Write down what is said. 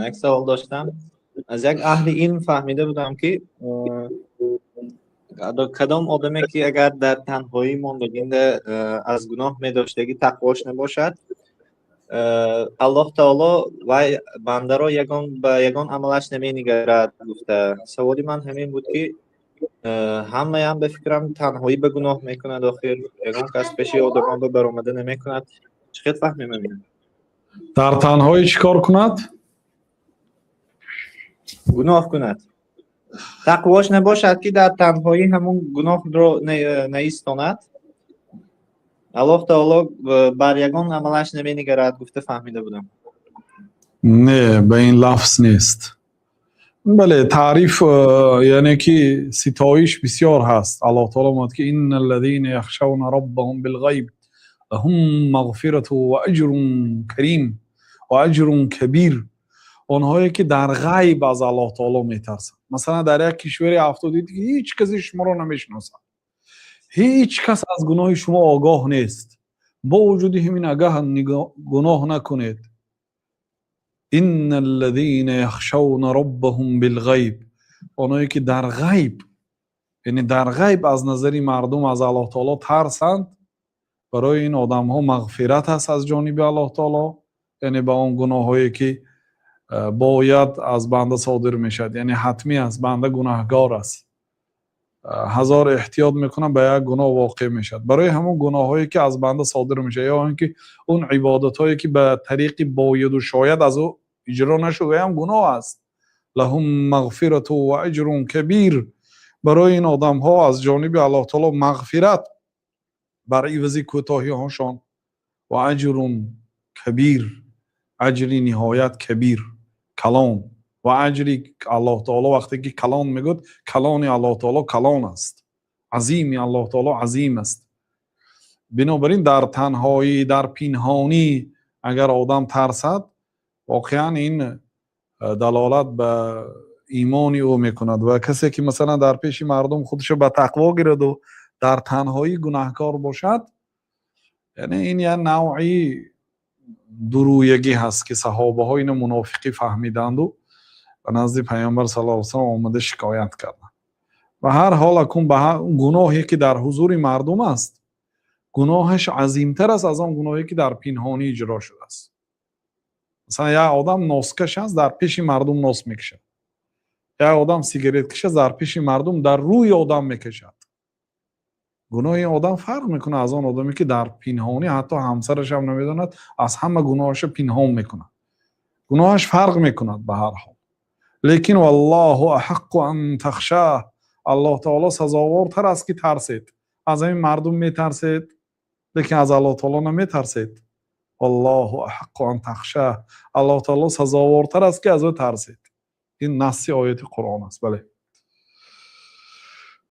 یک سوال داشتم. از یک اهل علم فهمیده بودم که کدام آدمی که اگر در تنهایی ماندگی از گناه می داشتگی تقواش نباشد، الله تعالی و بنده را به یگان عملش نمی نگرد گفته. سوالی من همین بود که همه هم به فکرم تنهایی به گناه میکند، آخر یگان کس پیش آدمان به برآمده نمی کند. چقدر فهمیم همین؟ در تنهایی چیکار کند؟ گناه کند. تقواش نباشد که در تنهایی همون گناه رو نیستاند. الله تعالی بر یگان عملش نمی نگرد گفته فهمیده بودم. نه، به این لفظ نیست. بله، تعریف یعنی که ستایش بسیار هست. الله تعالی میگه که ان الذين يخشون ربهم بالغیب لهم مغفرة و اجر کریم و اجر کبیر. آنهایی که در غیب از الله تعالی میترسند. مثلا در یک کشور افتادید که هیچ کسی شما را نمیشناسد، هیچ کس از گناه شما آگاه نیست، با وجود همین اگه گناه نکنید. ان الذين يخشون ربهم بالغیب، آنهایی که در غیب، یعنی در غیب از نظر مردم از الله تعالی ترسند، برای این آدم ها مغفرت هست از جانب الله تعالی. یعنی با اون گناه هایی که باید از بنده صادر میشد، یعنی حتمی است، بنده گناهگار است، هزار احتیاط میکنم به یک گناه واقع میشد. برای همون گناه هایی که از بنده صادر میشه، یا اینکه اون عبادت هایی که به طریق باید و شاید از او اجرا نشده هم گناه است. لهم مغفرت و اجر کبیر. برای این آدم ها از جانب الله تعالی مغفرت بر عوض کوتاهی هاشان و اجر کبیر، اجری نهایت کبیر، کلان. و اجری الله تعالی وقتی که کلان میگوید، کلان الله تعالی کلان است، عظیم الله تعالی عظیم است. بنابراین در تنهایی، در پنهانی اگر آدم ترسد، واقعا این دلالت به ایمان او میکند. و کسی که مثلا در پیش مردم خودش به تقوا گیرد و در تنهایی گناهکار باشد، یعنی این یه نوعی درویگی هست که صحابه ها این منافقی فهمیدند و به نزد پیامبر صلی الله علیه و سلم آمده شکایت کردند. و هر حال اکن به گناهی که در حضور مردم است، گناهش عظیمتر است از آن گناهی که در پنهانی اجرا شده است. مثلا یک آدم ناسکش است، در پیش مردم ناس میکشد. یک آدم سیگارت کش است، در پیش مردم در روی آدم میکشد. گناه این آدم فرق میکنه از آن آدمی که در پنهانی حتی همسرش هم نمیداند، از همه گناهش پنهان میکنه. گناهش فرق میکند به هر حال. لیکن والله احق ان تخشاه، الله تعالی سزاوارتر است که ترسید. از این مردم میترسید لیکن از الله تعالی نمیترسید. والله احق ان تخشاه، الله تعالی سزاوارتر است که از او ترسید. این نص آیت قرآن است. بله.